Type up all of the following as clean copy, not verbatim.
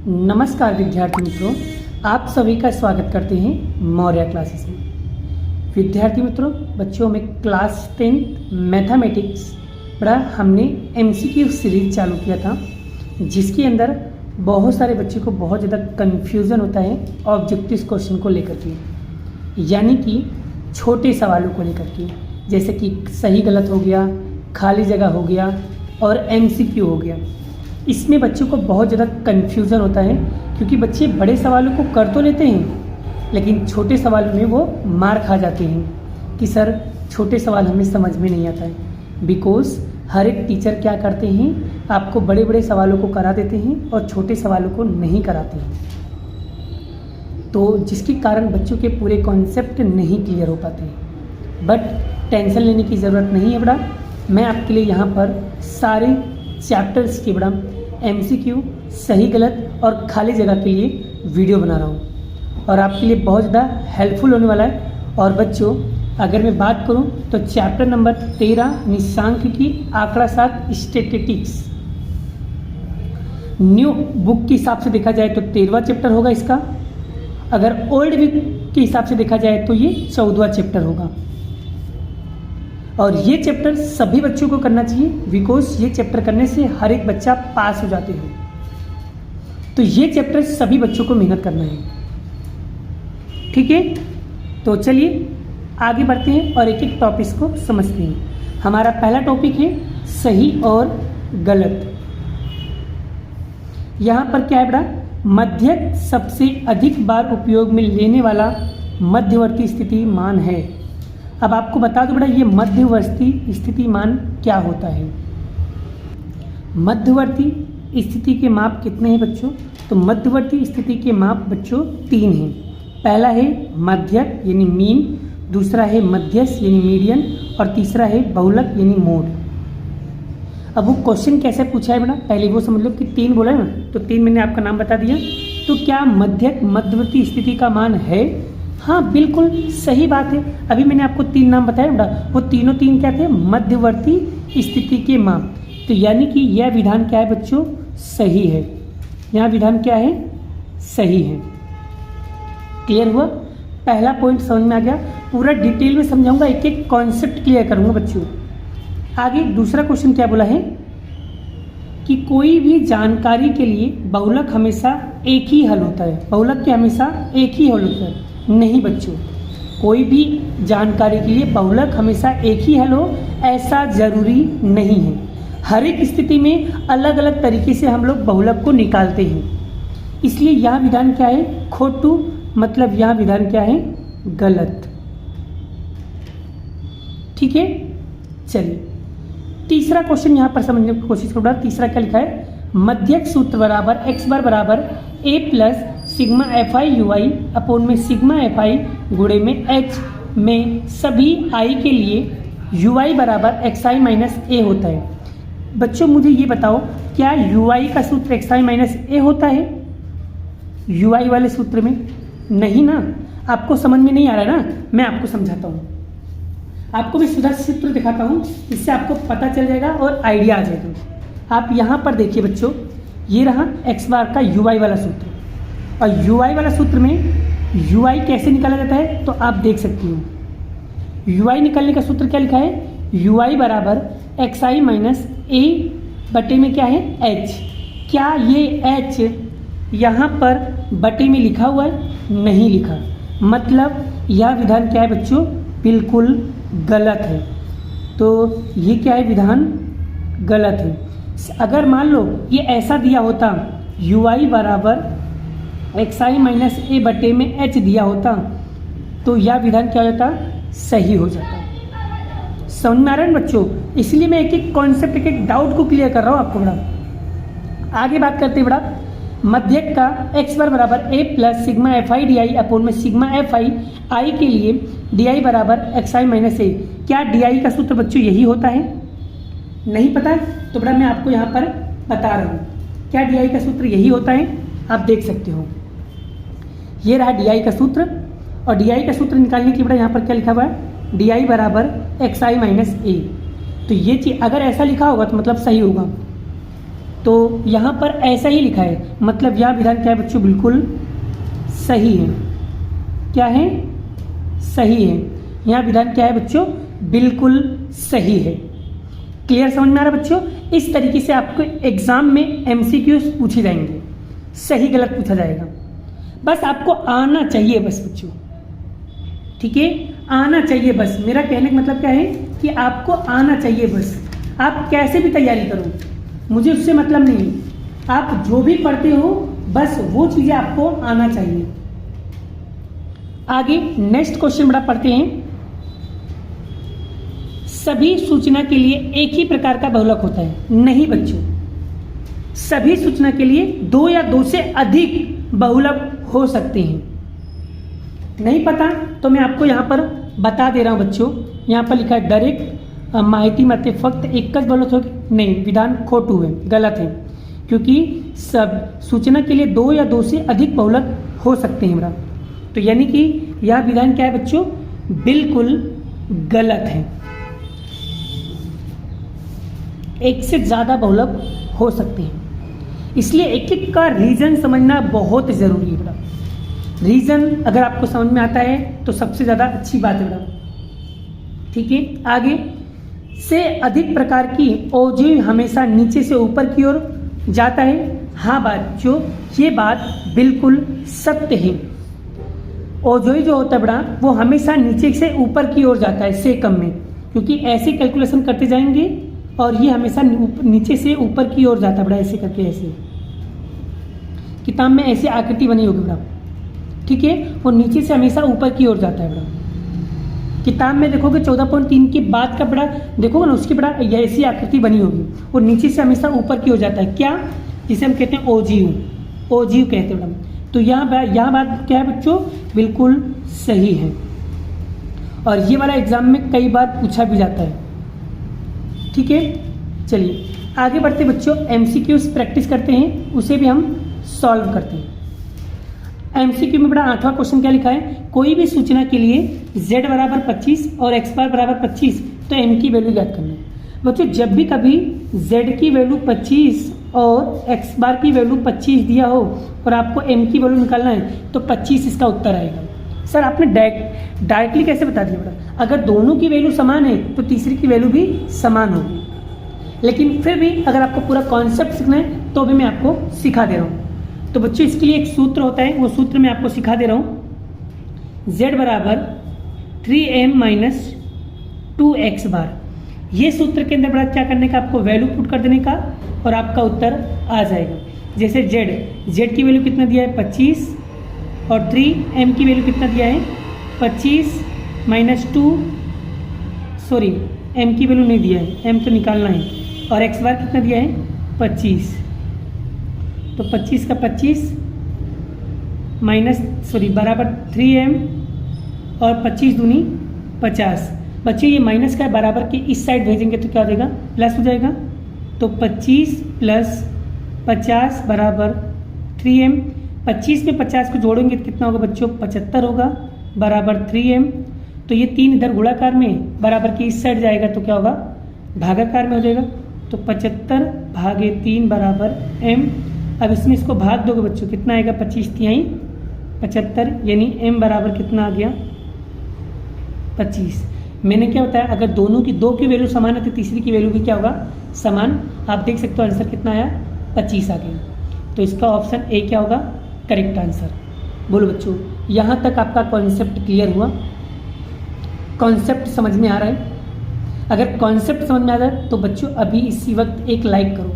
नमस्कार विद्यार्थी मित्रों, आप सभी का स्वागत करते हैं मौर्य क्लासेस में। विद्यार्थी मित्रों, बच्चों में क्लास 10 मैथमेटिक्स बड़ा हमने एमसीक्यू सीरीज चालू किया था, जिसके अंदर बहुत सारे बच्चों को बहुत ज़्यादा कन्फ्यूज़न होता है ऑब्जेक्टिव क्वेश्चन को लेकर के, यानी कि छोटे सवालों को लेकर के, जैसे कि सही गलत हो गया, खाली जगह हो गया और एमसीक्यू हो गया। इसमें बच्चों को बहुत ज़्यादा कन्फ्यूज़न होता है, क्योंकि बच्चे बड़े सवालों को कर तो लेते हैं, लेकिन छोटे सवालों में वो मार खा जाते हैं कि सर छोटे सवाल हमें समझ में नहीं आता है। बिकॉज हर एक टीचर क्या करते हैं, आपको बड़े बड़े सवालों को करा देते हैं और छोटे सवालों को नहीं कराते हैं, तो जिसके कारण बच्चों के पूरे कॉन्सेप्ट नहीं क्लियर हो पाते हैं। बट टेंशन लेने की ज़रूरत नहीं है बड़ा, मैं आपके लिए यहाँ पर सारे चैप्टर्स के बड़ा एमसीक्यू, सही गलत और खाली जगह के लिए वीडियो बना रहा हूँ और आपके लिए बहुत ज़्यादा हेल्पफुल होने वाला है। और बच्चों, अगर मैं बात करूँ तो चैप्टर नंबर 13 निशांख्यिकी आंकड़ा 7 स्टैटिस्टिक्स, न्यू बुक के हिसाब से देखा जाए तो 13वां चैप्टर होगा इसका। अगर ओल्ड बुक के हिसाब से देखा जाए तो ये 14वां चैप्टर होगा। और ये चैप्टर सभी बच्चों को करना चाहिए, बिकॉज ये चैप्टर करने से हर एक बच्चा पास हो जाते हैं। तो ये चैप्टर सभी बच्चों को मेहनत करना है, ठीक है। तो चलिए आगे बढ़ते हैं और एक एक टॉपिक को समझते हैं। हमारा पहला टॉपिक है सही और गलत। यहाँ पर क्या है बड़ा, मध्यक सबसे अधिक बार उपयोग में लेने वाला मध्यवर्ती स्थिति मान है। अब आपको बता दो बेटा, ये मध्यवर्ती स्थिति मान क्या होता है। मध्यवर्ती स्थिति के माप कितने हैं बच्चों? तो मध्यवर्ती स्थिति के माप बच्चों 3 हैं। पहला है मध्यक यानी मीन, दूसरा है मध्यस्थ यानी मीडियन और तीसरा है बहुलक यानी मोड। अब वो क्वेश्चन कैसे पूछा है बेटा, पहले वो समझ लो कि 3 बोला है ना, तो 3 मैंने आपका नाम बता दिया। तो क्या मध्यक मध्यवर्ती स्थिति का मान है? हाँ, बिल्कुल सही बात है। अभी मैंने आपको 3 नाम बताया बेटा, वो तीनों 3 क्या थे? मध्यवर्ती स्थिति के माप। तो यानी कि यह विधान क्या है बच्चों? सही है। यहाँ विधान क्या है? सही है। क्लियर हुआ? पहला पॉइंट समझ में आ गया। पूरा डिटेल में समझाऊंगा, एक एक कॉन्सेप्ट क्लियर करूंगा बच्चों। आगे दूसरा क्वेश्चन क्या बोला है कि कोई भी जानकारी के लिए बहुलक हमेशा एक ही हल होता है। बहुलक के हमेशा एक ही हल होता है? नहीं बच्चों, कोई भी जानकारी के लिए बहुलक हमेशा एक ही हल हो ऐसा जरूरी नहीं है। हर एक स्थिति में अलग अलग तरीके से हम लोग बहुलक को निकालते हैं। इसलिए यहाँ विधान क्या है? खोटू, मतलब यहाँ विधान क्या है? गलत। ठीक है, चलिए तीसरा क्वेश्चन यहाँ पर समझने की कोशिश करो। तीसरा क्या लिखा है? मध्यक सूत्र बराबर x बार बराबर a plus sigma F I you I upon में सिग्मा एफ आई गुणे में h में सभी i के लिए यू आई बराबर एक्स आई माइनस ए होता है। बच्चों मुझे ये बताओ, क्या यू आई का सूत्र एक्स आई माइनस ए होता है यू आई वाले सूत्र में? नहीं ना। आपको समझ में नहीं आ रहा है ना, मैं आपको समझाता हूँ। आपको भी सीधा सूत्र दिखाता हूँ, इससे आपको पता चल जाएगा और आइडिया आ जाएगा। आप यहाँ पर देखिए बच्चों, ये रहा एक्स बार का यू आई वाला सूत्र, और यू आई वाला सूत्र में यू आई कैसे निकाला जाता है तो आप देख सकती हो। यू आई निकालने का सूत्र क्या लिखा है? यू आई बराबर एक्स आई माइनस ए बटे में क्या है? एच। क्या ये एच यहाँ पर बटे में लिखा हुआ है? नहीं लिखा। मतलब यह विधान क्या है बच्चों? बिल्कुल गलत है। तो ये क्या है? विधान गलत है। अगर मान लो ये ऐसा दिया होता, यू आई बराबर एक्स आई माइनस ए बटे में एच दिया होता, तो यह विधान क्या होता? सही हो जाता। समझ में आ रहा है बच्चों? इसलिए मैं एक एक कॉन्सेप्ट, एक एक डाउट को क्लियर कर रहा हूँ आपको बड़ा। आगे बात करते हैं बड़ा, मध्यक का x बार बराबर a plus sigma F I D I upon में सिग्मा एफ आई आई के लिए डी आई बराबर एक्स आई माइनस ए। क्या डी आई का सूत्र बच्चों यही होता है? नहीं पता है तो बड़ा मैं आपको यहाँ पर बता रहा हूँ। क्या डी आई का सूत्र यही होता है? आप देख सकते हो, ये रहा डी आई का सूत्र। और डी आई का सूत्र निकालने के लिए बड़ा यहाँ पर क्या लिखा हुआ है? डी आई बराबर एक्स आई माइनस ए। तो ये चीज अगर ऐसा लिखा होगा तो मतलब सही होगा। तो यहाँ पर ऐसा ही लिखा है, मतलब यह विधान क्या है बच्चों, बिल्कुल सही है। क्या है, सही है। यहाँ विधान क्या है बच्चों, बिल्कुल सही है। क्लियर, समझ में आ रहा है बच्चों? इस तरीके से आपको एग्जाम में एमसीक्यूज पूछे जाएंगे, सही गलत पूछा जाएगा। बस आपको आना चाहिए बस बच्चों, ठीक है, आना चाहिए बस। मेरा कहने का मतलब क्या है कि आपको आना चाहिए बस। आप कैसे भी तैयारी करो, मुझे उससे मतलब नहीं है। आप जो भी पढ़ते हो बस वो चीजें आपको आना चाहिए। आगे नेक्स्ट क्वेश्चन बड़ा पढ़ते हैं। सभी सूचना के लिए एक ही प्रकार का बहुलक होता है? नहीं बच्चों, सभी सूचना के लिए दो या दो से अधिक बहुलक हो सकते हैं। नहीं पता तो मैं आपको यहाँ पर बता दे रहा हूँ बच्चों। यहाँ पर लिखा है डायरेक्ट माहिती मते फक्त एक बहुलक हो, नहीं, विधान खोटू है, गलत है, क्योंकि सब सूचना के लिए दो या दो से अधिक बहुलक हो सकते हैं। तो यानी कि यह विधान क्या है बच्चों, बिल्कुल गलत है। एक से ज्यादा बहुलक हो सकते हैं, इसलिए एक एक का रीजन समझना बहुत जरूरी है बेटा। रीजन अगर आपको समझ में आता है तो सबसे ज्यादा अच्छी बात है बेटा, ठीक है। आगे से अधिक प्रकार की ओजोई हमेशा नीचे से ऊपर की ओर जाता है। हाँ बच्चों, ये बात बिल्कुल सत्य है। ओजोई जो होता है बड़ा, वो हमेशा नीचे से ऊपर की ओर जाता है सेकम में, क्योंकि ऐसे कैलकुलेशन करते जाएंगे और ये हमेशा नीचे से ऊपर की ओर जाता है बड़ा, ऐसे करके। ऐसे किताब में ऐसी आकृति बनी होगी बड़ा, ठीक है, वो नीचे से हमेशा ऊपर की ओर जाता है बड़ा। किताब में देखोगे 14.3 के बाद का बड़ा देखोगे ना, उसकी बड़ा ऐसी आकृति बनी होगी, वो नीचे से हमेशा ऊपर की ओर जाता है। क्या, जिसे हम कहते हैं ओजीयू, ओजीयू कहते हैं बड़ा। तो यहाँ बात क्या है बच्चों, बिल्कुल सही है। और ये वाला एग्जाम में कई बार पूछा भी जाता है, ठीक है। चलिए आगे बढ़ते बच्चों, एमसीक्यूज प्रैक्टिस करते हैं, उसे भी हम सॉल्व करते हैं। एमसीक्यू में बड़ा 8वां क्वेश्चन क्या लिखा है, कोई भी सूचना के लिए z बराबर 25 और x बार बराबर 25, तो m की वैल्यू ज्ञात करना है। बच्चों जब भी कभी z की वैल्यू 25 और x बार की वैल्यू 25 दिया हो और आपको m की वैल्यू निकालना है तो 25 इसका उत्तर आएगा। सर आपने डायरेक्टली कैसे बता दिया बेटा, अगर दोनों की वैल्यू समान है तो तीसरी की वैल्यू भी समान होगी, लेकिन फिर भी अगर आपको पूरा कॉन्सेप्ट सीखना है तो भी मैं आपको सिखा दे रहा हूँ। तो बच्चों इसके लिए एक सूत्र होता है, वो सूत्र मैं आपको सिखा दे रहा हूँ। z बराबर 3m माइनस 2x बार, ये सूत्र के अंदर बड़ा क्या करने का, आपको वैल्यू पुट कर देने का और आपका उत्तर आ जाएगा। जैसे z की वैल्यू कितना दिया है 25 और 3m की वैल्यू कितना दिया है 25 माइनस 2, सॉरी m की वैल्यू नहीं दिया है, m तो निकालना है, और x बार कितना दिया है 25, तो 25 का 25 माइनस बराबर 3m और 25 दूनी 50। बच्चे ये माइनस का बराबर के इस साइड भेजेंगे तो क्या हो जाएगा, प्लस हो जाएगा। तो 25 प्लस 50 बराबर 3m, 25 में 50 को जोड़ेंगे तो कितना होगा बच्चों 75 होगा, बराबर 3m। तो ये 3 इधर गुणाकार में बराबर के इस साइड जाएगा तो क्या होगा, भागाकार में हो जाएगा। तो 75 भागे 3 बराबर m। अब इसमें इसको भाग दोगे बच्चों, कितना आएगा 25 तिहाई 75, यानी m बराबर कितना आ गया 25। मैंने क्या बताया, अगर दोनों की दो की वैल्यू समान है तो तीसरी की वैल्यू भी क्या होगा, समान। आप देख सकते हो आंसर कितना आया 25 आ गया। तो इसका ऑप्शन ए क्या होगा, करेक्ट आंसर। बोलो बच्चों, यहाँ तक आपका कॉन्सेप्ट क्लियर हुआ, कॉन्सेप्ट समझ में आ रहा है? अगर कॉन्सेप्ट समझ में आ रहा है तो बच्चों अभी इसी वक्त एक लाइक करो,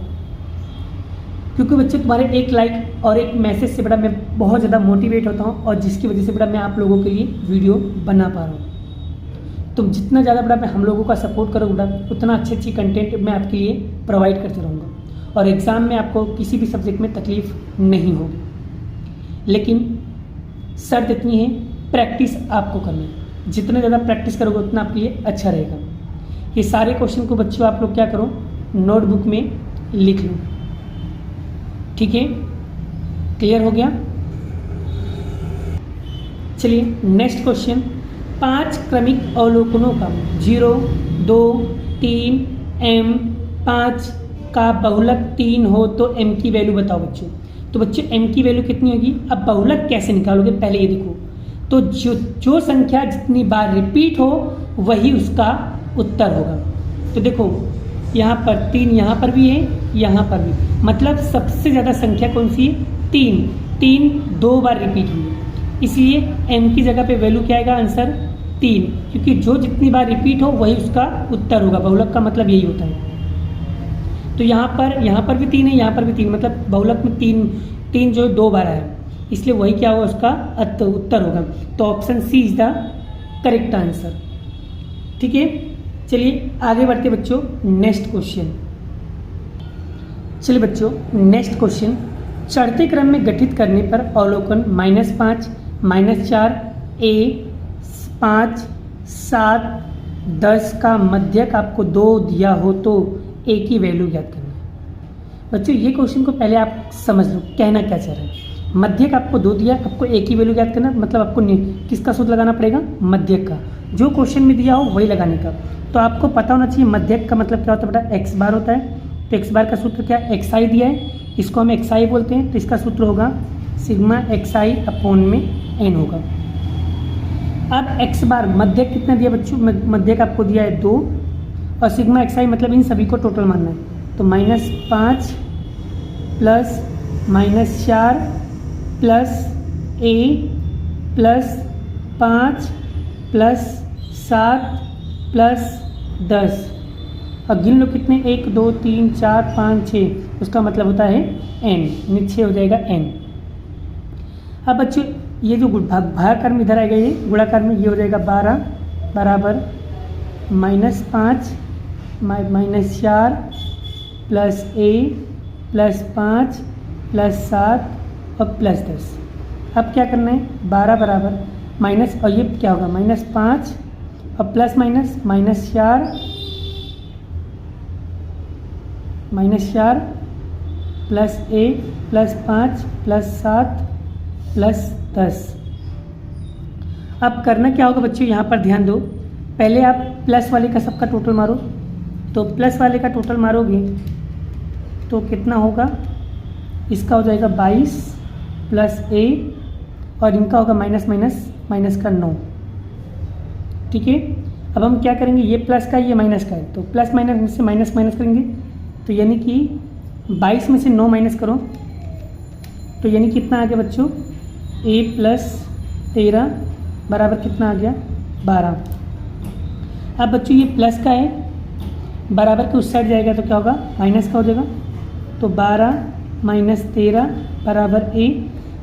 क्योंकि बच्चों तुम्हारे एक लाइक और एक मैसेज से बड़ा मैं बहुत ज़्यादा मोटिवेट होता हूँ, और जिसकी वजह से बड़ा मैं आप लोगों के लिए वीडियो बना पा रहा हूँ। तुम जितना ज़्यादा बड़ा मैं हम लोगों का सपोर्ट करोगे बड़ा, उतना अच्छी कंटेंट मैं आपके लिए प्रोवाइड करते रहूँगा, और एग्ज़ाम में आपको किसी भी सब्जेक्ट में तकलीफ नहीं होगी। लेकिन शर्त इतनी है, प्रैक्टिस आपको करनी है, जितना ज़्यादा प्रैक्टिस करोगे उतना आपके लिए अच्छा रहेगा। ये सारे क्वेश्चन को बच्चों आप लोग क्या करो, नोटबुक में लिख लो, ठीक है? क्लियर हो गया? चलिए नेक्स्ट क्वेश्चन, 5 क्रमिक अवलोकनों का 0, 2, 3, m, 5 का बहुलक 3 हो तो m की वैल्यू बताओ बच्चों। तो बच्चों m की वैल्यू कितनी होगी? अब बहुलक कैसे निकालोगे पहले ये देखो। तो जो संख्या जितनी बार रिपीट हो वही उसका उत्तर होगा। तो देखो यहाँ पर 3 यहाँ पर भी है, यहाँ पर भी, मतलब सबसे ज़्यादा संख्या कौन सी है? 3। 3 2 बार रिपीट हुई है, इसलिए m की जगह पे वैल्यू क्या आएगा? आंसर 3, क्योंकि जो जितनी बार रिपीट हो वही उसका उत्तर होगा। बहुलक का मतलब यही होता है। तो यहाँ पर भी 3 है, यहाँ पर भी 3, मतलब बहुलक में 3 जो 2 बार आया, इसलिए वही क्या होगा? उसका उत्तर होगा। तो option C is the correct answer. ठीक है, चलिए आगे बढ़ते बच्चों, नेक्स्ट क्वेश्चन। चलिए बच्चों नेक्स्ट क्वेश्चन, चढ़ते क्रम में गठित करने पर अवलोकन -5, -4, a 5, 7, 10 का मध्यक आपको 2 दिया हो तो a की वैल्यू ज्ञात करना है। बच्चों ये क्वेश्चन को पहले आप समझ लो, कहना क्या चाह रहा है। मध्यक आपको 2 दिया, आपको a की वैल्यू ज्ञात करना, मतलब आपको किसका सूत्र लगाना पड़ेगा? मध्यक का, जो क्वेश्चन में दिया हो वही लगाने का। तो आपको पता होना चाहिए मध्यक का मतलब क्या होता है बेटा? x बार होता है। तो x बार का सूत्र क्या है? xi दिया है, इसको हम xi बोलते हैं, तो इसका सूत्र होगा सिग्मा xi अपॉन में n होगा। अब x बार मध्यक कितना दिया बच्चों? मध्यक आपको दिया है 2, और सिग्मा xi मतलब इन सभी को टोटल मानना है। तो -5 plus -4 plus a plus 5 plus 7 plus 10, अब गिन लो कितने? 1 2 3 4 5 6, उसका मतलब होता है n, 6 हो जाएगा n। अब बच्चों ये जो भागाकार में इधर आएगा, ये गुणाकार में ये हो जाएगा 12 बराबर -5 -4 प्लस a प्लस 5 प्लस 7 और प्लस 10। अब क्या करना है? 12 बराबर माइनस, और ये क्या होगा? -5 और plus -4 plus 1 plus 5 plus 7 plus 10। अब करना क्या होगा बच्चों? यहाँ पर ध्यान दो, पहले आप प्लस वाले का सबका टोटल मारो। तो प्लस वाले का टोटल मारोगे तो कितना होगा? इसका हो जाएगा 22 प्लस a, और इनका होगा माइनस का 9। ठीक है, अब हम क्या करेंगे? ये प्लस का, ये माइनस का है, तो प्लस माइनस में से माइनस करेंगे, तो यानी कि 22 में से 9 माइनस करो, तो यानी कितना आ गया बच्चों? a प्लस 13 बराबर कितना आ गया? 12। अब बच्चों ये प्लस का है, बराबर के उस साइड जाएगा तो क्या होगा? माइनस का हो जाएगा। तो 12 माइनस 13 बराबर a।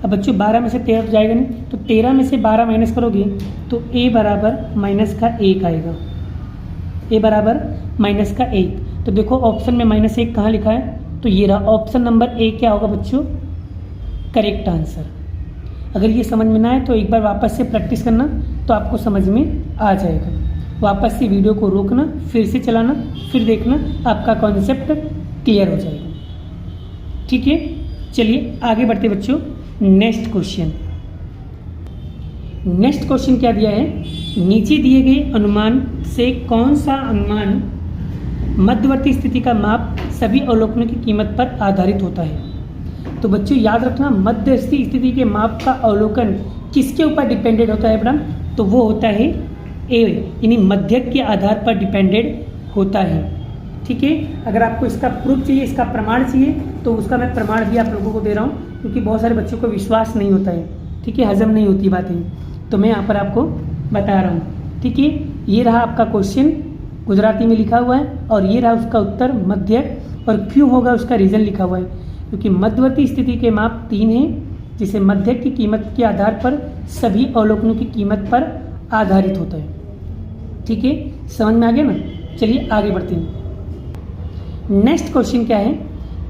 अब बच्चों 12 में से 13 जाएगा नहीं, तो 13 में से 12 माइनस करोगे तो a बराबर माइनस का 1 आएगा। a बराबर माइनस का 1। तो देखो ऑप्शन में -1 कहाँ लिखा है? तो ये रहा ऑप्शन नंबर a क्या होगा बच्चों? Correct answer. अगर ये समझ में ना आए तो एक बार वापस से प्रैक्टिस करना, तो आपको समझ में आ जाएगा। वापस से वीडियो को रोकना, फिर से चलाना, फिर देखना, आपका कॉन्सेप्ट क्लियर हो जाएगा। ठीक है, चलिए आगे बढ़ते बच्चों, नेक्स्ट क्वेश्चन। नेक्स्ट क्वेश्चन क्या दिया है? नीचे दिए गए अनुमान से कौन सा अनुमान मध्यवर्ती स्थिति का माप सभी अवलोकनों की कीमत पर आधारित होता है? तो बच्चों याद रखना, मध्यवर्ती स्थिति के माप का अवलोकन किसके ऊपर डिपेंडेंट होता है बेटा? तो वो होता है ए, यानी मध्यक के आधार पर डिपेंडेंट होता है। ठीक है, अगर आपको इसका प्रूफ चाहिए, इसका प्रमाण चाहिए, तो उसका मैं प्रमाण भी आप लोगों को दे रहा हूँ, क्योंकि बहुत सारे बच्चों को विश्वास नहीं होता है। ठीक है, हजम नहीं होती बातें, तो मैं यहाँ पर आपको बता रहा हूँ। ठीक है, ये रहा आपका क्वेश्चन, गुजराती में लिखा हुआ है, और ये रहा उसका उत्तर मध्यक, और क्यों होगा उसका रीज़न लिखा हुआ है, क्योंकि मध्यवर्ती स्थिति के माप 3 हैं, जिसे मध्यक की कीमत के आधार पर सभी अवलोकनों की कीमत पर आधारित होता है। ठीक है, समझ में आ गया ना? चलिए आगे बढ़ते हैं। नेक्स्ट क्वेश्चन क्या है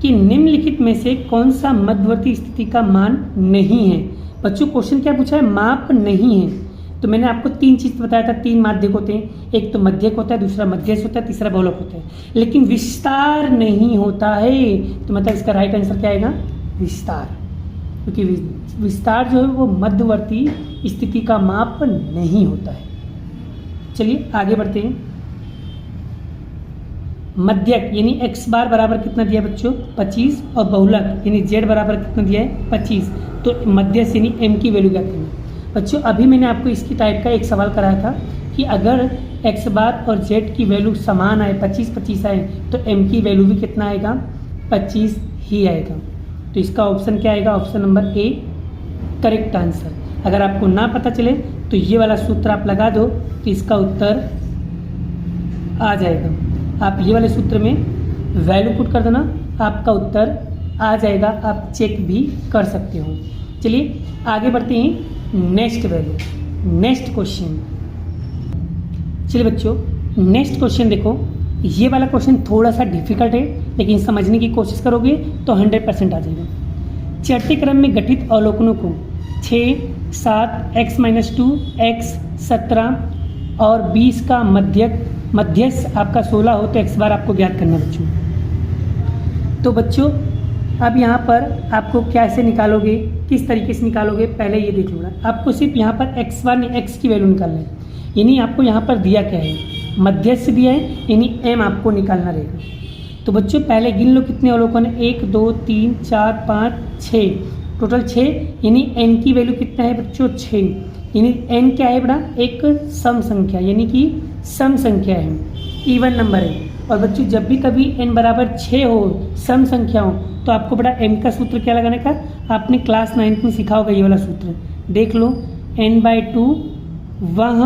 कि निम्नलिखित में से कौन सा मध्यवर्ती स्थिति का मान नहीं है? बच्चों क्वेश्चन क्या पूछा है? माप नहीं है। तो मैंने आपको 3 चीज़ बताया था, 3 माध्यक होते हैं, एक तो मध्यक होता है, दूसरा मध्यस्थ होता है, तीसरा बहुलक होता है, लेकिन विस्तार नहीं होता है। तो मतलब इसका राइट आंसर क्या आएगा? विस्तार, क्योंकि विस्तार जो है वो मध्यवर्ती स्थिति का माप नहीं होता है। चलिए आगे बढ़ते हैं। मध्यक यानी x बार बराबर कितना दिया है बच्चों 25 और बहुलक यानी z बराबर कितना दिया है 25। तो मध्यस्थ यानी m की वैल्यू क्या करनी बच्चों। अभी मैंने आपको इसकी टाइप का एक सवाल कराया था कि अगर x बार और z की वैल्यू समान आए 25-25 आए तो m की वैल्यू भी कितना आएगा 25 ही आएगा। तो इसका ऑप्शन क्या आएगा, option number A correct answer. अगर आपको ना पता चले तो ये वाला सूत्र आप लगा दो तो इसका उत्तर आ जाएगा। आप ये वाले सूत्र में वैल्यू पुट कर देना, आपका उत्तर आ जाएगा, आप चेक भी कर सकते हो। चलिए आगे बढ़ते हैं नेक्स्ट वैल्यू, नेक्स्ट क्वेश्चन। चलिए बच्चों नेक्स्ट क्वेश्चन देखो, ये वाला क्वेश्चन थोड़ा सा डिफिकल्ट है लेकिन समझने की कोशिश करोगे तो 100% आ जाएगा। चढ़ते क्रम में गठित अवलोकनों को 6, 7, x-2, x 17 और 20 का मध्यस्थ आपका 16 हो तो x बार आपको ज्ञात करना बच्चों। तो बच्चों अब यहाँ पर आपको कैसे निकालोगे, किस तरीके से निकालोगे, पहले ये देख लो। आपको सिर्फ यहाँ पर x बार x की वैल्यू निकालना है, यानी आपको यहाँ पर दिया क्या है, मध्यस्थ दिया है यानी m आपको निकालना रहेगा। तो बच्चों पहले गिन लो कितने अवलोकन है, 1 2 3 4 5 6, टोटल 6 यानी n की वैल्यू कितना है बच्चों 6, यानी n क्या है बड़ा एक सम संख्या यानी कि सम संख्या है, इवन नंबर है। और बच्चों जब भी कभी n बराबर 6 हो सम संख्या हो तो आपको बड़ा m का सूत्र क्या लगाने का, आपने क्लास 9th में सीखा होगा ये वाला सूत्र, देख लो n/2 वह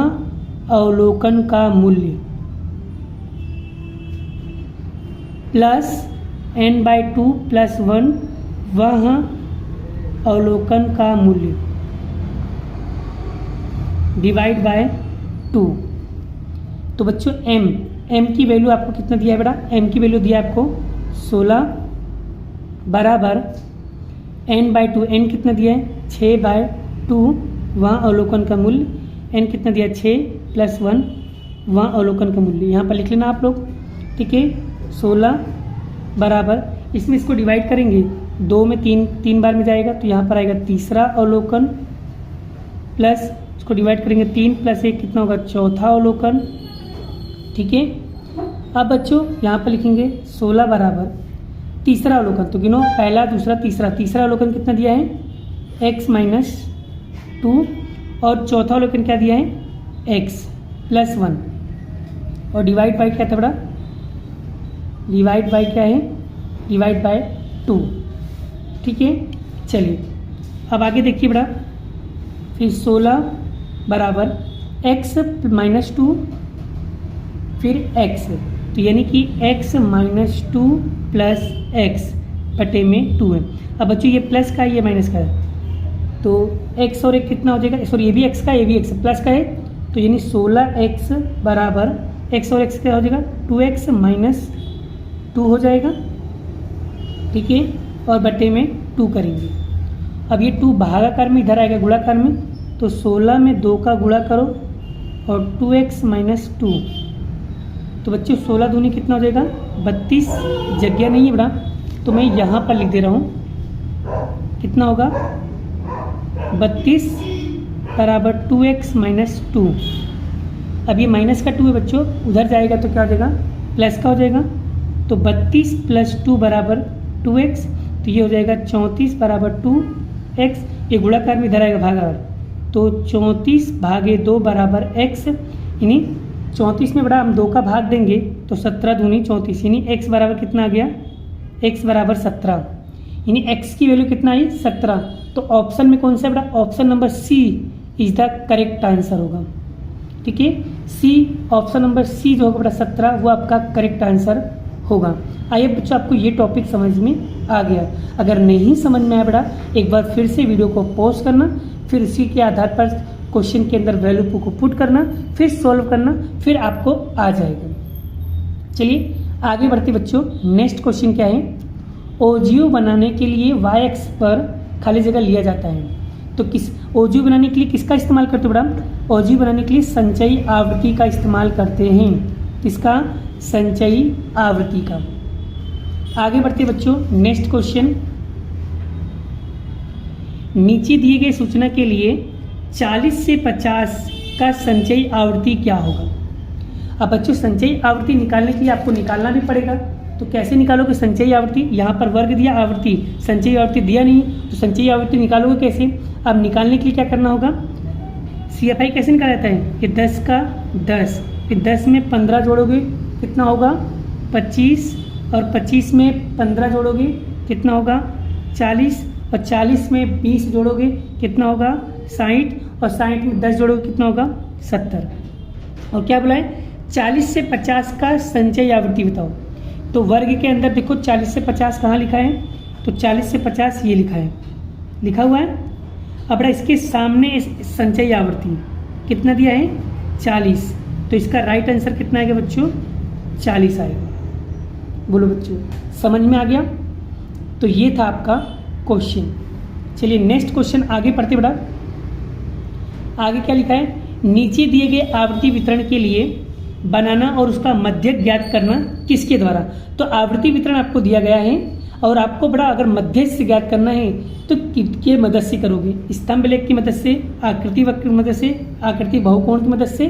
अवलोकन का मूल्य प्लस n/2 + 1 वह अवलोकन का मूल्य डिवाइड बाय 2। तो बच्चों m की वैल्यू आपको कितना दिया है बेटा, m की वैल्यू दिया है आपको 16 बराबर n/2, n कितना दिया है 6/2 वह अवलोकन का मूल्य, n कितना दिया है 6 + 1 वह अवलोकन का मूल्य, यहाँ पर लिख लेना आप लोग, ठीक है। 16 बराबर इसमें इसको डिवाइड करेंगे 2 में 3 बार में जाएगा तो यहाँ पर आएगा तीसरा अवलोकन प्लस इसको डिवाइड करेंगे 3 + 1 कितना होगा चौथा अवलोकन, ठीक है। अब बच्चों यहाँ पर लिखेंगे 16 बराबर तीसरा अवलोकन, तो गिनो पहला दूसरा तीसरा अवलोकन कितना दिया है x-2 और चौथा अवलोकन क्या दिया है x + 1 और डिवाइड बाय क्या था बड़ा, डिवाइड बाय क्या है, डिवाइड बाय 2, ठीक है। चलिए अब आगे देखिए बड़ा, फिर 16 बराबर x-2 फिर x, तो यानी कि x-2 + x बटे में 2 है। अब बच्चों ये प्लस का है ये माइनस का है तो x और 1 कितना हो जाएगा, सॉरी ये भी x का है ये भी x प्लस का है, तो यानी 16x बराबर x और x क्या हो जाएगा 2x - 2 हो जाएगा, ठीक है। और बटे में 2 करेंगे। अब ये 2 भागाकार में इधर आएगा गुणाकार में, तो 16 में 2 का गुणा करो और 2x - 2, तो बच्चों 16 दूनी कितना हो जाएगा 32, जगह नहीं है बड़ा तो मैं यहाँ पर लिख दे रहा हूँ, कितना होगा 32 बराबर 2x - 2। अब ये माइनस का 2 है बच्चों, उधर जाएगा तो क्या हो जाएगा प्लस का हो जाएगा, तो 32 + 2 बराबर 2x, तो ये हो जाएगा 34 बराबर 2x, ये गुणाकार में इधर आएगा भागाकार, तो 34/2 बराबर x, यानी 34 में बड़ा हम 2 का भाग देंगे तो 17 दूनी 34, यानी x बराबर कितना आ गया, x बराबर 17, यानी x की वैल्यू कितना आई 17। तो ऑप्शन में कौन सा बड़ा, option number C is the correct answer होगा, ठीक है। सी ऑप्शन नंबर सी जो होगा बड़ा 17 वो आपका करेक्ट आंसर होगा। आइए बच्चों आपको ये टॉपिक समझ में आ गया, अगर नहीं समझ में आया बड़ा एक बार फिर से वीडियो को पॉज करना, फिर इसी के आधार पर क्वेश्चन के अंदर वैल्यू को पुट करना, फिर सॉल्व करना, फिर आपको आ जाएगा। चलिए आगे बढ़ते बच्चों, नेक्स्ट क्वेश्चन क्या है, ओजीओ बनाने के लिए वाई एक्स पर खाली जगह लिया जाता है, तो किस ओजीओ बनाने के लिए किसका इस्तेमाल करते हैं बड़ा, ओजीओ बनाने के लिए संचयी आवृत्ति का इस्तेमाल करते हैं, किसका, संचयी आवृत्ति का। आगे बढ़ते बच्चों, नेक्स्ट क्वेश्चन, नीचे दिए गए सूचना के लिए 40 से 50 का संचयी आवृत्ति क्या होगा। अब बच्चों संचयी आवृत्ति निकालने के लिए आपको निकालना भी पड़ेगा। तो कैसे निकालोगे संचयी आवृत्ति? यहाँ पर वर्ग दिया, आवृत्ति, संचयी आवृत्ति दिया नहीं, तो संचयी आवृत्ति निकालोगे कैसे? अब निकालने के लिए क्या करना होगा? CFI कैसे निकाला जाता है? कि 10 का 10, फिर 10 में 15 जोड़ोगे कितना होगा? 25, और 25 में 15 जोड़ोगे कितना होगा? 40, और 40 में 20 जोड़ोगे कितना होगा? 60, और 60 में 10 जोड़ोगे कितना होगा? 70। और क्या बोला है? 40 से 50 का संचयी आवृत्ति बताओ। तो वर्ग के अंदर देखो 40 से 50 कहाँ लिखा है? तो 40 से 50 ये लिखा है, लिखा हुआ है। अब इसके सामने संचयी आवृत्ति कितना दिया है? 40। तो इसका राइट आंसर कितना आएगा बच्चों? 40 आएगा। बोलो बच्चों, समझ में आ गया? तो ये था आपका क्वेश्चन। चलिए नेक्स्ट क्वेश्चन आगे पढ़ते बेटा। आगे क्या लिखा है? नीचे दिए गए आवृत्ति वितरण के लिए बनाना और उसका मध्यक ज्ञात करना किसके द्वारा? तो आवृत्ति वितरण आपको दिया गया है और आपको बड़ा अगर मध्यक से ज्ञात करना है तो किसके मदद से करोगे? स्तंभ लेख की मदद से, आकृति वक्र की मदद से, आकृति बहुकोण की मदद से,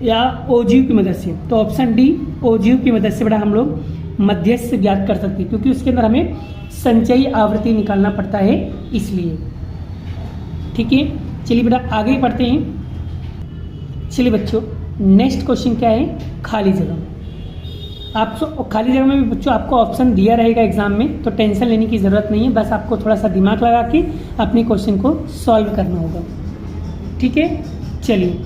या ओजीव की मदद से? तो ऑप्शन डी ओजीव की मदद से बड़ा हम लोग मध्यक से ज्ञात कर सकते हैं, क्योंकि उसके अंदर हमें संचयी आवृत्ति निकालना पड़ता है इसलिए। ठीक है, चलिए बेटा आगे पढ़ते हैं। चलिए बच्चों नेक्स्ट क्वेश्चन क्या है? खाली जगह। आप खाली जगह में भी बच्चों आपको ऑप्शन दिया रहेगा एग्जाम में, तो टेंशन लेने की ज़रूरत नहीं है, बस आपको थोड़ा सा दिमाग लगा के अपने क्वेश्चन को सॉल्व करना होगा। ठीक है, चलिए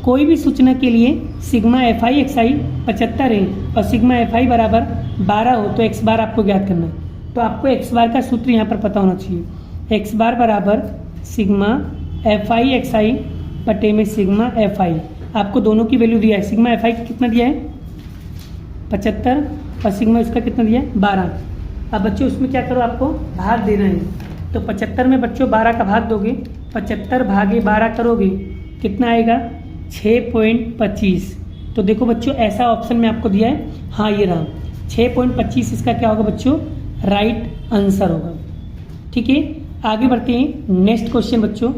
कोई भी सूचना के लिए सिग्मा FI XI 75 है और सिग्मा FI बराबर 12 हो तो x बार आपको ज्ञात करना है। तो आपको x बार का सूत्र यहाँ पर पता होना चाहिए। x बार बराबर सिग्मा FI XI बटे में सिग्मा FI। आपको दोनों की वैल्यू दिया है। सिग्मा FI कितना दिया है? 75, और सिग्मा इसका कितना दिया है? 12। अब बच्चों उसमें क्या करो, आपको भाग देना है। तो 75 में बच्चों 12 का भाग दोगे, 75 भागे 12 करोगे कितना आएगा? 6.25। तो देखो बच्चों ऐसा ऑप्शन में आपको दिया है, हाँ ये रहा 6.25। इसका क्या होगा बच्चों? राइट आंसर होगा। ठीक है, आगे बढ़ते हैं। नेक्स्ट क्वेश्चन बच्चों,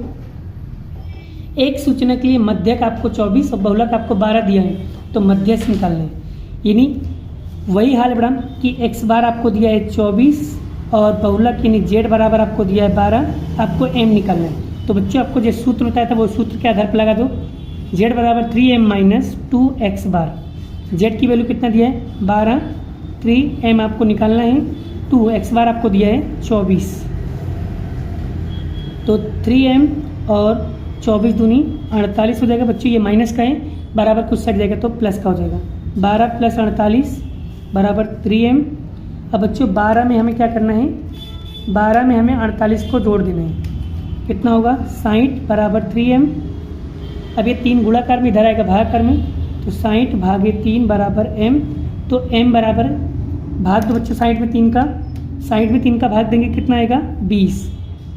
एक सूचना के लिए मध्यक आपको 24 और बहुलक आपको 12 दिया है, तो मध्यस्थ निकालना है। यानी वही हाल बड़ा कि x बार आपको दिया है 24 और बहुलक यानी z बराबर आपको दिया है 12, आपको m निकालना है। तो बच्चों आपको जो सूत्र बताया था वो सूत्र के आधार पर लगा दो। z बराबर 3m माइनस 2x बार। z की वैल्यू कितना दिया है? 12, 3m आपको निकालना है, 2x बार आपको दिया है 24। तो 3m और 24 दूनी 48 हो जाएगा बच्चों। ये माइनस का है, बराबर कुछ सट जाएगा तो प्लस का हो जाएगा। 12 प्लस 48 बराबर 3m। अब बच्चों 12 में हमें क्या करना है? 12 में हमें 48 को जोड़ देना है, कितना होगा? 60 बराबर 3m। अब ये 3 गुणाकार में इधर आएगा भागाकार में, तो 60 भागे 3 बराबर m। तो m बराबर भाग दो बच्चों 60 में 3 का, 60 में 3 का भाग देंगे कितना आएगा? 20।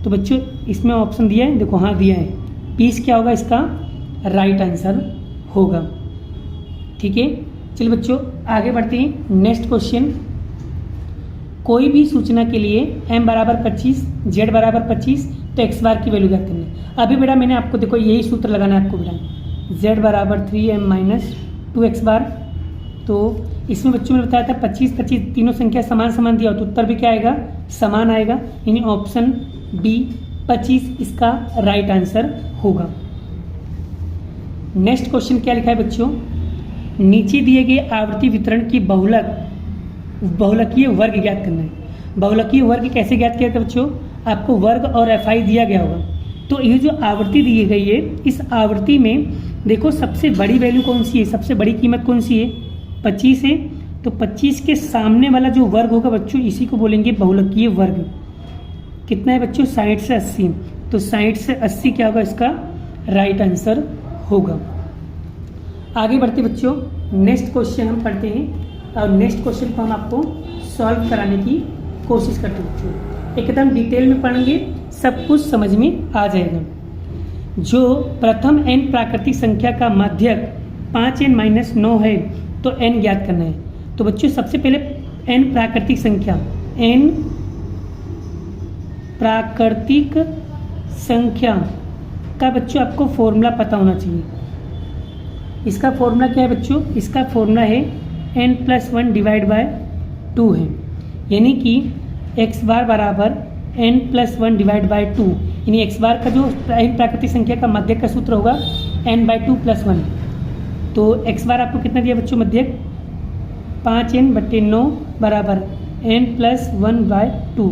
तो बच्चों इसमें ऑप्शन दिया है, देखो हाँ दिया है, 20 क्या होगा? इसका राइट आंसर होगा। ठीक है, चलिए बच्चों आगे बढ़ते हैं। नेक्स्ट क्वेश्चन, कोई भी सूचना के लिए m बराबर 25, z बराबर 25, तो x बार की वैल्यू ज्ञात करनी है। अभी बेटा मैंने आपको देखो यही सूत्र लगाना है आपको बेटा, z बराबर 3m माइनस 2x बार। तो इसमें बच्चों ने बताया था 25 25 तीनों संख्या समान समान दिया हो तो उत्तर भी क्या आएगा? समान आएगा, यानी ऑप्शन बी 25 इसका राइट आंसर होगा। नेक्स्ट क्वेश्चन क्या लिखा है बच्चों? नीचे दिए गए आवृत्ति वितरण की बहुलकीय वर्ग ज्ञात करना है। बहुलकीय वर्ग कैसे ज्ञात किया था बच्चों? आपको वर्ग और FI दिया गया होगा। तो ये जो आवृत्ति दी गई है, इस आवृत्ति में देखो सबसे बड़ी वैल्यू कौन सी है? सबसे बड़ी कीमत कौन सी है? 25 है। तो 25 के सामने वाला जो वर्ग होगा बच्चों, इसी को बोलेंगे बहुलकीय वर्ग। कितना है बच्चों? 60 से 80। तो 60 से 80 क्या होगा? इसका राइट आंसर होगा। आगे बढ़ते बच्चों, नेक्स्ट क्वेश्चन हम पढ़ते हैं और नेक्स्ट क्वेश्चन को हम आपको सॉल्व कराने की कोशिश करते हैं बच्चों। एकदम डिटेल में पढ़ेंगे, सब कुछ समझ में आ जाएगा। जो प्रथम n प्राकृतिक संख्या का माध्यक 5n-9 है तो n ज्ञात करना है। तो बच्चों सबसे पहले n प्राकृतिक संख्या, n प्राकृतिक संख्या का बच्चों आपको फॉर्मूला पता होना चाहिए। इसका फॉर्मूला क्या है बच्चों? इसका फॉर्मूला है n+1 डिवाइड बाय 2 है, यानी कि x बार बराबर n+1 डिवाइड बाय 2, यानी x बार का जो प्राकृतिक संख्या का मध्यक का सूत्र होगा n/2 + 1। तो x बार आपको कितना दिया बच्चों मध्यक? 5n/9 बराबर n+1/2।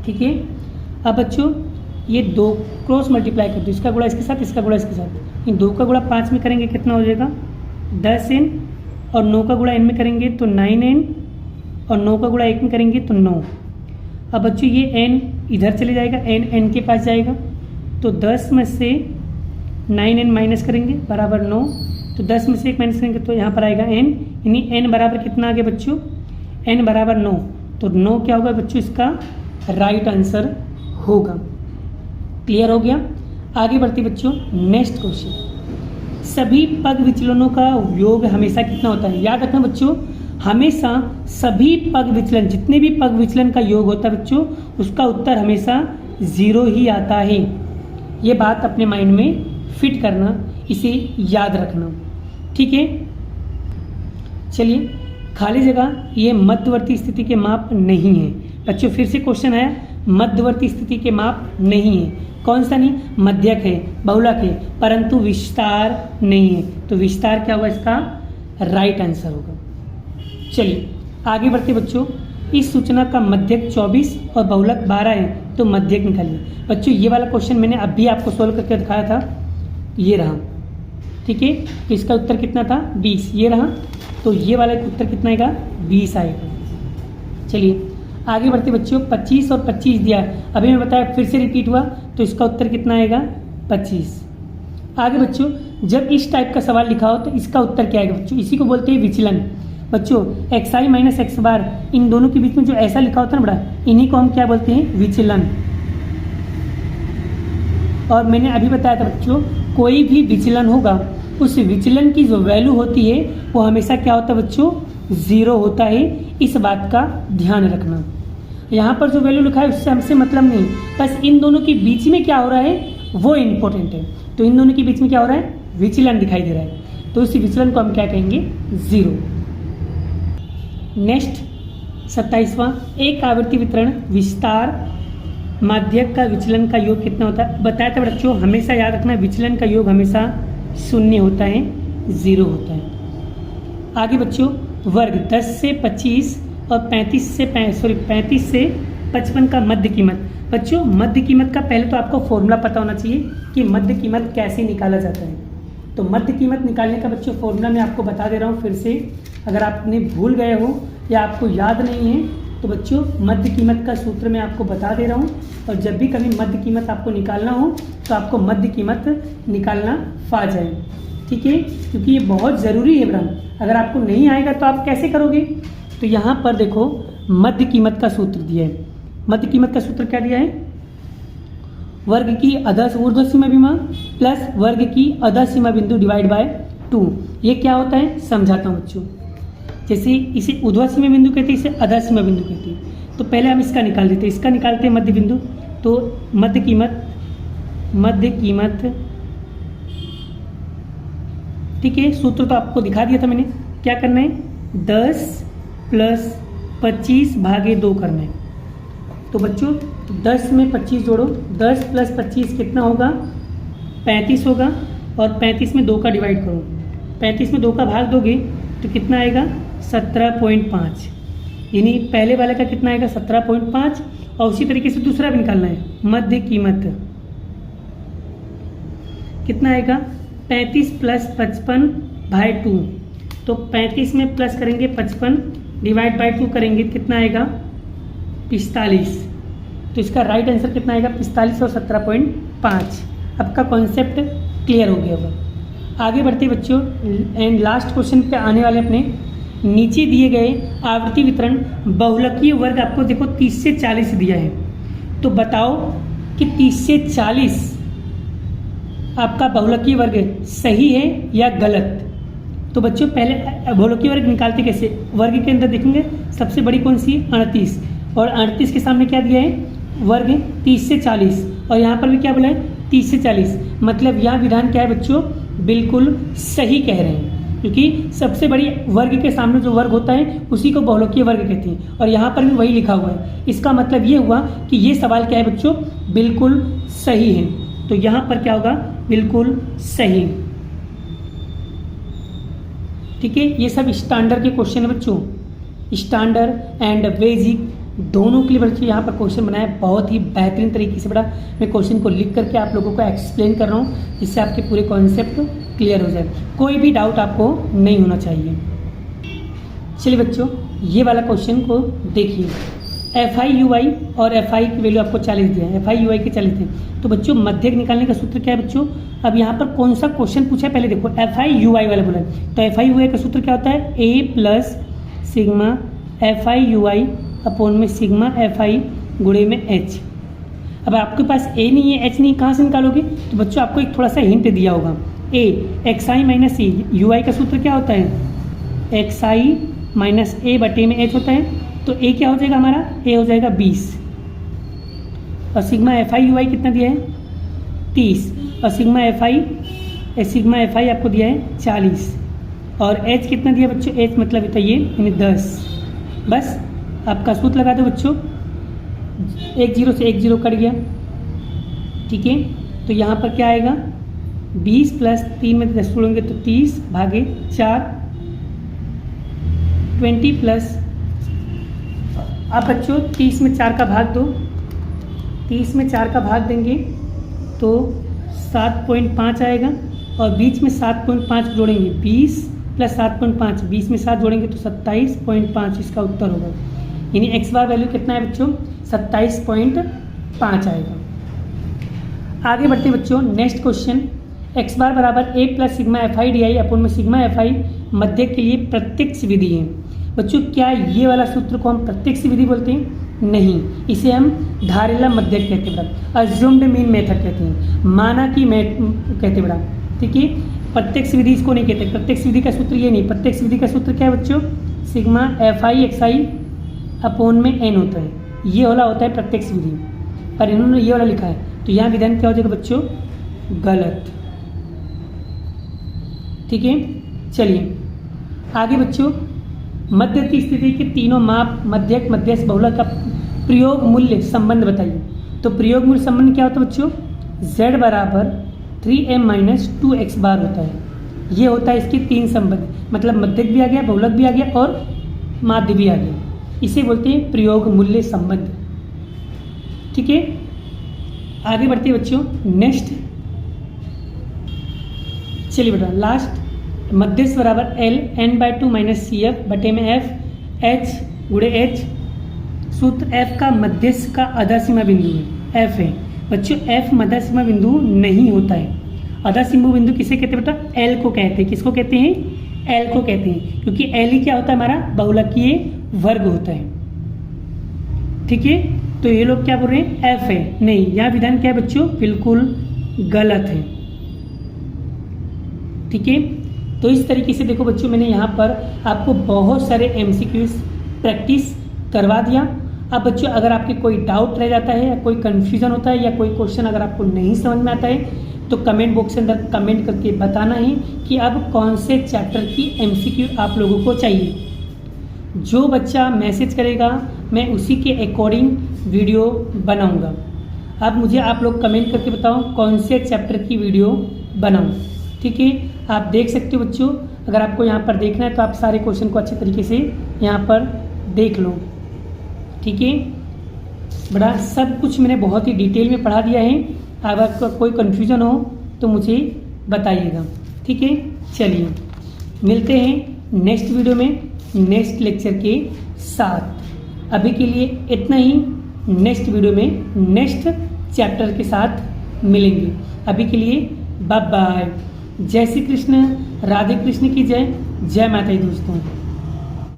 ठीक है। अब बच्चों ये 2 क्रॉस मल्टीप्लाई कर दो, इसका गुणा इसके साथ, इसका गुणा इसके साथ। इन 2 का गुणा 5 में करेंगे कितना हो जाएगा? 10n, और 9 का गुणा n में करेंगे तो 9n, और 9 का गुणा 1 में करेंगे तो 9। अब बच्चों ये n इधर चले जाएगा, n के पास जाएगा, तो 10 में से 9n माइनस करेंगे बराबर 9, तो 10 में से 1 माइनस करेंगे तो यहाँ पर आएगा n, यानी n बराबर कितना आ गया बच्चों? n बराबर 9। तो 9 क्या होगा बच्चों? इसका राइट आंसर होगा। क्लियर हो गया? आगे बढ़ते बच्चों, नेक्स्ट क्वेश्चन। सभी पग विचलनों का योग हमेशा कितना होता है? याद रखना बच्चों, हमेशा सभी पग विचलन, जितने भी पग विचलन का योग होता है बच्चों, उसका उत्तर हमेशा 0 ही आता है। ये बात अपने माइंड में फिट करना, इसे याद रखना। ठीक है, चलिए। खाली जगह ये मध्यवर्ती स्थिति के माप नहीं है बच्चों। फिर से क्वेश्चन आया, मध्यवर्ती स्थिति के माप नहीं है। कौन सा नहीं? मध्यक है, बहुलक है, परंतु विस्तार नहीं है। तो विस्तार क्या होगा? इसका राइट आंसर होगा। चलिए आगे बढ़ते बच्चों। इस सूचना का मध्यक 24 और बहुलक 12 है, तो मध्यक निकालिए। बच्चों ये वाला क्वेश्चन मैंने अभी आपको सोल्व करके दिखाया था, ये रहा। ठीक है, तो इसका उत्तर कितना था? 20। ये रहा, तो ये वाला उत्तर कितना आएगा? 20 आएगा। चलिए आगे बढ़ते बच्चों। 25 और 25 दिया है, अभी मैं बताया, फिर से रिपीट हुआ, तो इसका उत्तर कितना आएगा? 25। आगे बच्चों, जब इस टाइप का सवाल लिखा हो तो इसका उत्तर क्या आएगा बच्चों? इसी को बोलते हैं विचलन। बच्चों xi माइनस x बार, इन दोनों के बीच में जो ऐसा लिखा होता है ना बड़ा, इन्हीं को हम क्या बोलते हैं? विचलन। और मैंने अभी बताया था बच्चों, कोई भी विचलन होगा, उस विचलन की जो वैल्यू होती है वो हमेशा क्या होता है बच्चों? 0 होता है। इस बात का ध्यान रखना। यहाँ पर जो वैल्यू लिखा है उससे हमसे मतलब नहीं, बस इन दोनों के बीच में क्या हो रहा है वो इम्पोर्टेंट है। तो इन दोनों के बीच में क्या हो रहा है? विचलन दिखाई दे रहा है, तो इस विचलन को हम क्या कहेंगे? 0। नेक्स्ट 27वां, एक आवृत्ति वितरण विस्तार माध्यक का विचलन का योग कितना होता है? बताया था बच्चों, हमेशा याद रखना, विचलन का योग हमेशा 0 होता है, 0 होता है। आगे बच्चों, वर्ग 10 से 25 और 35 से 55 का मध्य कीमत। बच्चों मध्य कीमत का पहले तो आपको फॉर्मूला पता होना चाहिए कि मध्य कीमत कैसे निकाला जाता है। तो मध्य कीमत निकालने का बच्चों फॉर्मूला मैं आपको बता दे रहा हूँ फिर से, अगर आपने भूल गए हो या आपको याद नहीं है तो बच्चों मध्य कीमत का सूत्र मैं आपको बता दे रहा हूँ। और जब भी कभी मध्य कीमत आपको निकालना हो तो आपको मध्य कीमत निकालना आ जाए। ठीक है, क्योंकि ये बहुत ज़रूरी है ब्रह्म, अगर आपको नहीं आएगा तो आप कैसे करोगे? तो यहाँ पर देखो मध्य कीमत का सूत्र दिया है। मध्य कीमत का सूत्र क्या दिया है? वर्ग की अधः ऊर्ध्व सीमा बिंदु प्लस वर्ग की अधः सीमा बिंदु डिवाइड बाय 2। ये क्या होता है समझाता हूँ बच्चों। जैसे इसे ऊर्ध्व सीमा बिंदु कहते हैं, इसे अधः सीमा बिंदु कहते हैं। तो पहले हम इसका निकाल देते हैं, इसका निकालते हैं मध्य बिंदु। तो मध्य कीमत ठीक है, सूत्र तो आपको दिखा दिया था मैंने। क्या करना है? 10 + 25 भागे 2 करना है। तो बच्चों 10 में 25 जोड़ो, 10 + 25 कितना होगा? 35 होगा। और 35 में 2 का डिवाइड करो, 35 में 2 का भाग दोगे तो कितना आएगा? 17.5। यानी पहले वाले का कितना आएगा? 17.5। और उसी तरीके से दूसरा भी निकालना है। मध्य कीमत कितना आएगा? 35 + 55/2। तो 35 में प्लस करेंगे 55 डिवाइड बाय 2 करेंगे, कितना आएगा? 45। तो इसका राइट आंसर कितना आएगा? 45 और 17.5। आपका कॉन्सेप्ट क्लियर हो गया होगा। आगे बढ़ते बच्चों, एंड लास्ट क्वेश्चन पे आने वाले अपने। नीचे दिए गए आवृत्ति वितरण बहुलकीय वर्ग आपको देखो 30 से 40 दिया है। तो बताओ कि 30 से 40 आपका बहुलकीय वर्ग सही है या गलत? तो बच्चों पहले बहुलकीय वर्ग निकालते कैसे? वर्ग के अंदर देखेंगे सबसे बड़ी कौन सी? 38। और 38 के सामने क्या दिया है? वर्ग 30 से 40। और यहाँ पर भी क्या बोला है? 30 से 40। मतलब यहाँ विधान क्या है बच्चों? बिल्कुल सही कह रहे हैं, क्योंकि सबसे बड़ी वर्ग के सामने जो वर्ग होता है उसी को बहुलकीय वर्ग कहते हैं, और यहाँ पर भी वही लिखा हुआ है। इसका मतलब ये हुआ कि ये सवाल क्या है बच्चों, बिल्कुल सही है। तो यहाँ पर क्या होगा, बिल्कुल सही। ठीक है, ये सब स्टैंडर्ड के क्वेश्चन है बच्चों, स्टैंडर्ड एंड बेसिक दोनों के लिए बच्चों यहाँ पर क्वेश्चन बनाया बहुत ही बेहतरीन तरीके से। बड़ा मैं क्वेश्चन को लिख करके आप लोगों को एक्सप्लेन कर रहा हूँ, जिससे आपके पूरे कॉन्सेप्ट क्लियर हो जाए, कोई भी डाउट आपको नहीं होना चाहिए। चलिए बच्चों, ये वाला क्वेश्चन को देखिए। FI/UI और FI की वैल्यू आपको 40 दिया है, FI/UI के 40 थे। तो बच्चों मध्यक निकालने का सूत्र क्या है बच्चों, अब यहाँ पर कौन सा क्वेश्चन पूछा है पहले देखो, FI/UI वाला बोला है। तो FI/UI का सूत्र क्या होता है, A plus sigma FI/UI upon में सिग्मा FI गुणे में H। अब आपके पास A नहीं है, H नहीं, कहाँ से निकालोगे। तो बच्चों आपको एक थोड़ा सा हिंट दिया होगा, A XI minus E, UI का सूत्र क्या होता है, XI माइनस A बटे में H होता है। तो A क्या हो जाएगा हमारा, A हो जाएगा 20, और सिग्मा FI/UI कितना दिया है 30, और सिग्मा FI आपको दिया है 40, और H कितना दिया बच्चों, H मतलब होता है ये यानी 10। बस आपका सूत्र लगा दो बच्चों, 1 0 से 1 0 कट गया। ठीक है, तो यहाँ पर क्या आएगा, 20 प्लस 3 में 10 जोड़ेंगे तो 30 भागे 4, 20 प्लस, अब बच्चों 30 में 4 का भाग दो, 30 में 4 का भाग देंगे तो 7.5 आएगा, और बीच में 7.5 जोड़ेंगे, 20 प्लस 7.5, 20 में 7 जोड़ेंगे तो 27.5 इसका उत्तर होगा। यानी एक्स बार वैल्यू कितना है बच्चों, 27.5 आएगा। आगे बढ़ते हैं बच्चों, नेक्स्ट क्वेश्चन, एक्स बार बराबर A plus sigma FI/DI upon में सिग्मा FI मध्यक के लिए प्रत्यक्ष विधि है। बच्चों क्या ये वाला सूत्र को हम प्रत्यक्ष विधि बोलते हैं, नहीं, इसे हम धारिला मध्यक कहते हैं बेटा, अज्यूम्ड मीन मेथड कहते हैं, माना कि कहते हैं बेटा। ठीक है, प्रत्यक्ष विधि इसको नहीं कहते, प्रत्यक्ष विधि का सूत्र ये नहीं, प्रत्यक्ष विधि का सूत्र क्या है बच्चों, सिग्मा FI/XI अपॉन में n होता है, ये वाला होता है प्रत्यक्ष विधि, पर इन्होंने ये वाला लिखा है, तो यहाँ विधान क्या हो जाएगा बच्चों, गलत। ठीक है, चलिए आगे बच्चों, मध्य की स्थिति के तीनों माप मध्यक मध्यस्थ बहुलक का प्रयोग मूल्य संबंध बताइए। तो प्रयोग मूल्य संबंध क्या होता है बच्चों, z बराबर 3m माइनस 2x बार होता है। ये होता है इसके 3 संबंध, मतलब मध्यक भी आ गया, बहुलक भी आ गया और माध्य भी आ गया, इसे बोलते हैं प्रयोग मूल्य संबंध। ठीक है, आगे बढ़ते हैं बच्चों, नेक्स्ट चलिए बेटा, लास्ट, मध्यस्थ बराबर L n/2 माइनस CF बटे में F H गुणे H। सूत्र F का मध्यस्थ का आधा सीमा बिंदु है, F है बच्चों, F मध्य सीमा बिंदु नहीं होता है। आधा सीमा बिंदु किसे कहते हैं बेटा, L को कहते हैं। किसको कहते हैं, L को कहते हैं, क्योंकि L ही क्या होता है, हमारा बहुलकीय वर्ग होता है। ठीक है, तो ये लोग क्या बोल रहे हैं, F है, नहीं, यह विधान क्या है बच्चों, बिल्कुल गलत है। ठीक है, तो इस तरीके से देखो बच्चों, मैंने यहाँ पर आपको बहुत सारे MCQs प्रैक्टिस करवा दिया। अब बच्चों अगर आपके कोई डाउट रह जाता है या कोई कन्फ्यूज़न होता है या कोई क्वेश्चन अगर आपको नहीं समझ में आता है तो कमेंट बॉक्स के अंदर कमेंट करके बताना है कि अब कौन से चैप्टर की MCQ आप लोगों को चाहिए। जो बच्चा मैसेज करेगा मैं उसी के अकॉर्डिंग वीडियो बनाऊँगा। अब मुझे आप लोग कमेंट करके बताओ कौन से चैप्टर की वीडियो बनाऊँ। ठीक है, आप देख सकते हो बच्चों, अगर आपको यहाँ पर देखना है तो आप सारे क्वेश्चन को अच्छे तरीके से यहाँ पर देख लो। ठीक है, बड़ा सब कुछ मैंने बहुत ही डिटेल में पढ़ा दिया है। अगर आपको कोई कन्फ्यूज़न हो तो मुझे बताइएगा। ठीक है, चलिए मिलते हैं नेक्स्ट वीडियो में नेक्स्ट लेक्चर के साथ। अभी के लिए इतना ही, नेक्स्ट वीडियो में नेक्स्ट चैप्टर के साथ मिलेंगे। अभी के लिए बाय बाय। जय श्री कृष्ण, राधे कृष्ण की जय, जय माता दी दोस्तों।